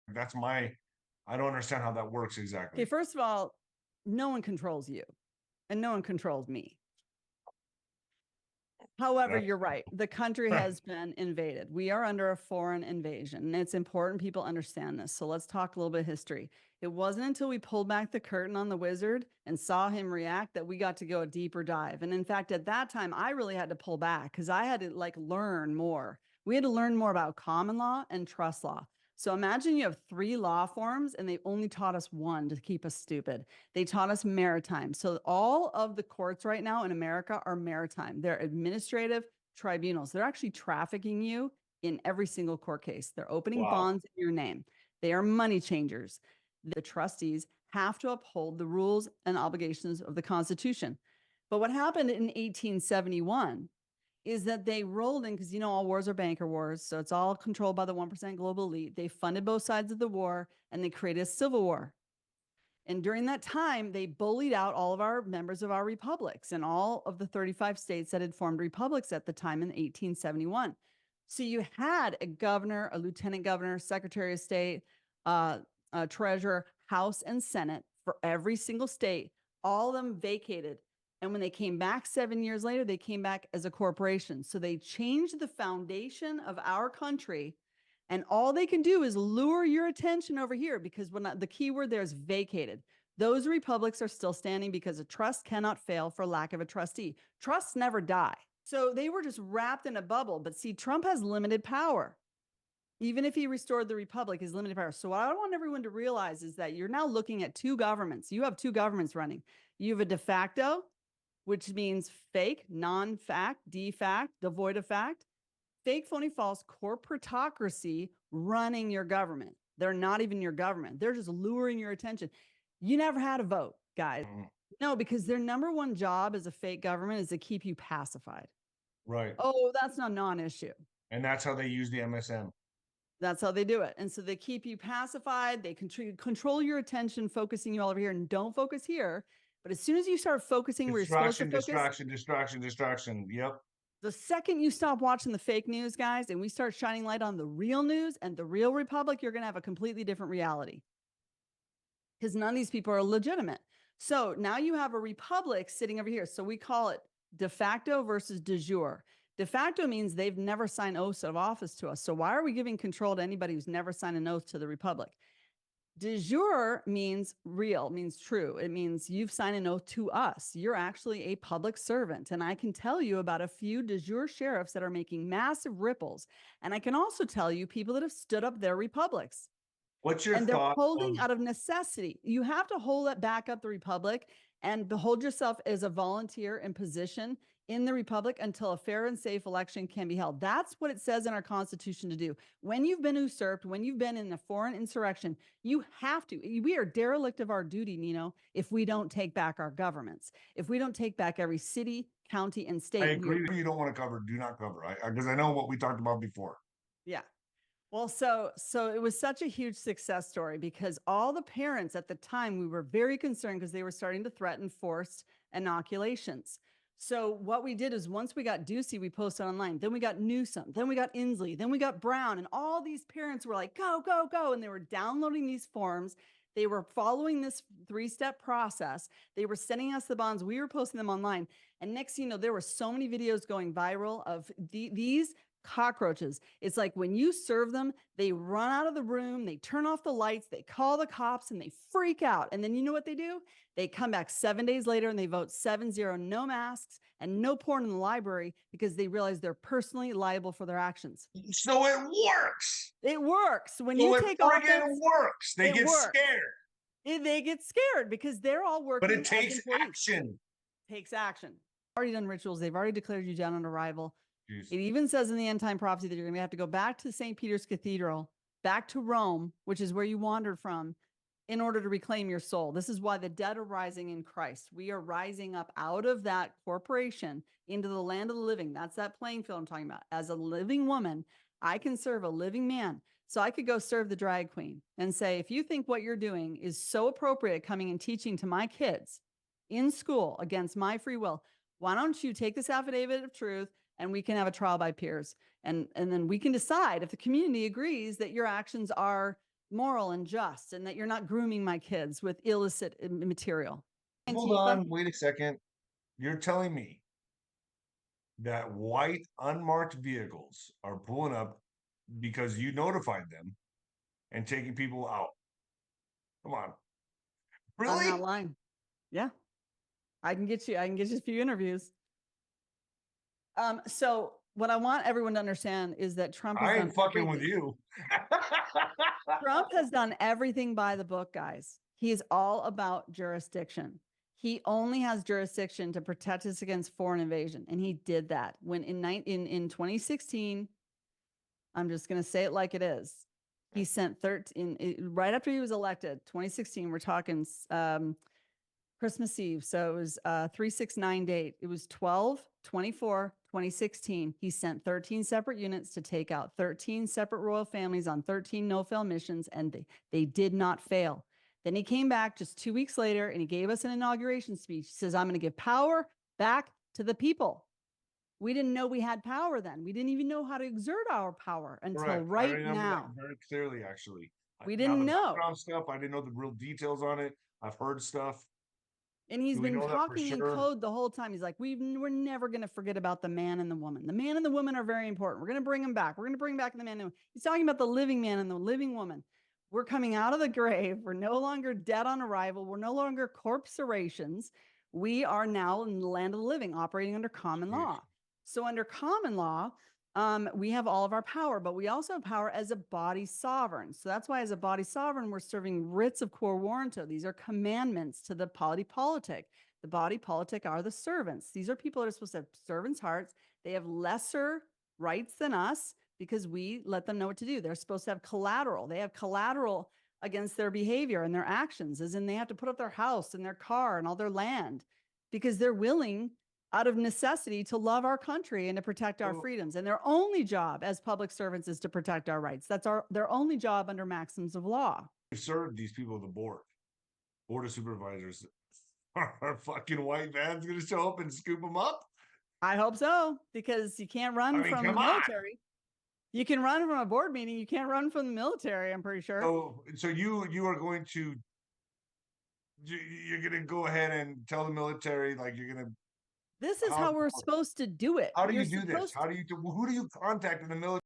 I don't understand how that works exactly. Okay, first of all, no one controls you and no one controls me. However, you're right. The country has been invaded. We are under a foreign invasion, and it's important people understand this. So let's talk a little bit of history. It wasn't until we pulled back the curtain on the wizard and saw him react that we got to go a deeper dive. And in fact, at that time, I really had to pull back because I had to learn more. We had to learn more about common law and trust law. So imagine you have 3 law forms and they only taught us one to keep us stupid. They taught us maritime. So all of the courts right now in America are maritime. They're administrative tribunals. They're actually trafficking you in every single court case. They're opening bonds in your name. They are money changers. The trustees have to uphold the rules and obligations of the Constitution. But what happened in 1871 is that they rolled in, because all wars are banker wars, so it's all controlled by the 1% global elite. They funded both sides of the war, and they created a civil war. And during that time, they bullied out all of our members of our republics and all of the 35 states that had formed republics at the time in 1871. So you had a governor, a lieutenant governor, secretary of state, a treasurer, House and Senate for every single state. All of them vacated. And when they came back 7 years later, they came back as a corporation. So they changed the foundation of our country. And all they can do is lure your attention over here, because when the key word there is vacated. Those republics are still standing because a trust cannot fail for lack of a trustee. Trusts never die. So they were just wrapped in a bubble. But see, Trump has limited power. Even if he restored the republic, his limited power. So what I want everyone to realize is that you're now looking at 2 governments. You have 2 governments running. You have a de facto, which means fake, non-fact, de-fact, devoid of fact, fake, phony, false corporatocracy running your government. They're not even your government. They're just luring your attention. You never had a vote, guys. No, because their number one job as a fake government is to keep you pacified. Right. Oh, that's not non-issue. And that's how they use the MSM. That's how they do it. And so they keep you pacified. They control your attention, focusing you all over here, and don't focus here. But as soon as you start focusing where you're supposed to focus, distraction. Yep. The second you stop watching the fake news, guys, and we start shining light on the real news and the real republic, you're going to have a completely different reality. Because none of these people are legitimate. So now you have a republic sitting over here. So we call it de facto versus de jure. De facto means they've never signed oaths of office to us. So why are we giving control to anybody who's never signed an oath to the republic? De jure means real, means true. It means you've signed an oath to us. You're actually a public servant. And I can tell you about a few de jure sheriffs that are making massive ripples. And I can also tell you people that have stood up their republics. What's your and they're holding out of necessity. You have to hold it back up the republic and behold yourself as a volunteer in position in the republic until a fair and safe election can be held. That's what it says in our Constitution to do. When you've been usurped, when you've been in a foreign insurrection, you have to. We are derelict of our duty, Nino, if we don't take back our governments, if we don't take back every city, county, and state. I agree. You don't want to cover, do not cover. Because I know what we talked about before. Yeah. Well, so it was such a huge success story because all the parents at the time, we were very concerned because they were starting to threaten forced inoculations. So what we did is once we got Ducey, we posted online. Then we got Newsom. Then we got Inslee. Then we got Brown. And all these parents were like, go, go, go. And they were downloading these forms. They were following this 3-step process. They were sending us the bonds. We were posting them online. And next, there were so many videos going viral of these cockroaches. It's like when you serve them, they run out of the room, they turn off the lights, they call the cops, and they freak out. And then you know what they do? They come back 7 days later and they vote 7-0, no masks and no porn in the library because they realize they're personally liable for their actions. So it works. It works. When you take offense, it works. They get scared. They get scared because they're all working. But it takes action. Takes action. Already done rituals. They've already declared you down on arrival. Jeez. It even says in the end time prophecy that you're going to have to go back to St. Peter's Cathedral, back to Rome, which is where you wandered from, in order to reclaim your soul. This is why the dead are rising in Christ. We are rising up out of that corporation into the land of the living. That's that playing field I'm talking about. As a living woman, I can serve a living man. So I could go serve the drag queen and say, if you think what you're doing is so appropriate coming and teaching to my kids in school against my free will, why don't you take this affidavit of truth and we can have a trial by peers. And then we can decide if the community agrees that your actions are moral and just, and that you're not grooming my kids with illicit material. Hold Antifa. on, wait a second. You're telling me that white unmarked vehicles are pulling up because you notified them and taking people out? Come on. I'm not Really? lying. Yeah. I can get you a few interviews. So what I want everyone to understand is that Trump has I done ain't fucking with everything. you. Trump has done everything by the book, guys. He is all about jurisdiction. He only has jurisdiction to protect us against foreign invasion, and he did that when in 2016. I'm just going to say it like it is. He sent 13 right after he was elected, 2016. We're talking Christmas Eve. So it was 369 date. It was 12/24/2016. He sent 13 separate units to take out 13 separate royal families on 13 no-fail missions, and they did not fail. Then he came back just 2 weeks later and he gave us an inauguration speech. He says, I'm going to give power back to the people. We didn't know we had power then. We didn't even know how to exert our power until Correct. I right remember now. that very clearly, actually. We Now, didn't the know. background stuff, I didn't know the real details on it. I've heard stuff. And he's Do we been know that for talking in sure? code the whole time. He's like, we're never going to forget about the man and the woman. The man and the woman are very important. We're going to bring them back. We're going to bring back the man. And he's talking about the living man and the living woman. We're coming out of the grave. We're no longer dead on arrival. We're no longer corpsorations. We are now in the land of the living, operating under common law. So under common law, we have all of our power, but we also have power as a body sovereign. So that's why as a body sovereign, we're serving writs of quo warranto. These are commandments to the body politic. The body politic are the servants. These are people that are supposed to have servants' hearts. They have lesser rights than us because we let them know what to do. They're supposed to have collateral. They have collateral against their behavior and their actions, as in they have to put up their house and their car and all their land because they're willing out of necessity to love our country and to protect our freedoms. And their only job as public servants is to protect our rights. That's their only job under maxims of law. Served these people, the board of supervisors. Are fucking white vans going to show up and scoop them up? I hope so, because you can't run from the military. You can run from a board meeting. You can't run from the military, I'm pretty sure. So you are going to, you're going to go ahead and tell the military, like you're going to. This is how we're supposed to do it. How do you do this? How do you, who do you contact in the military?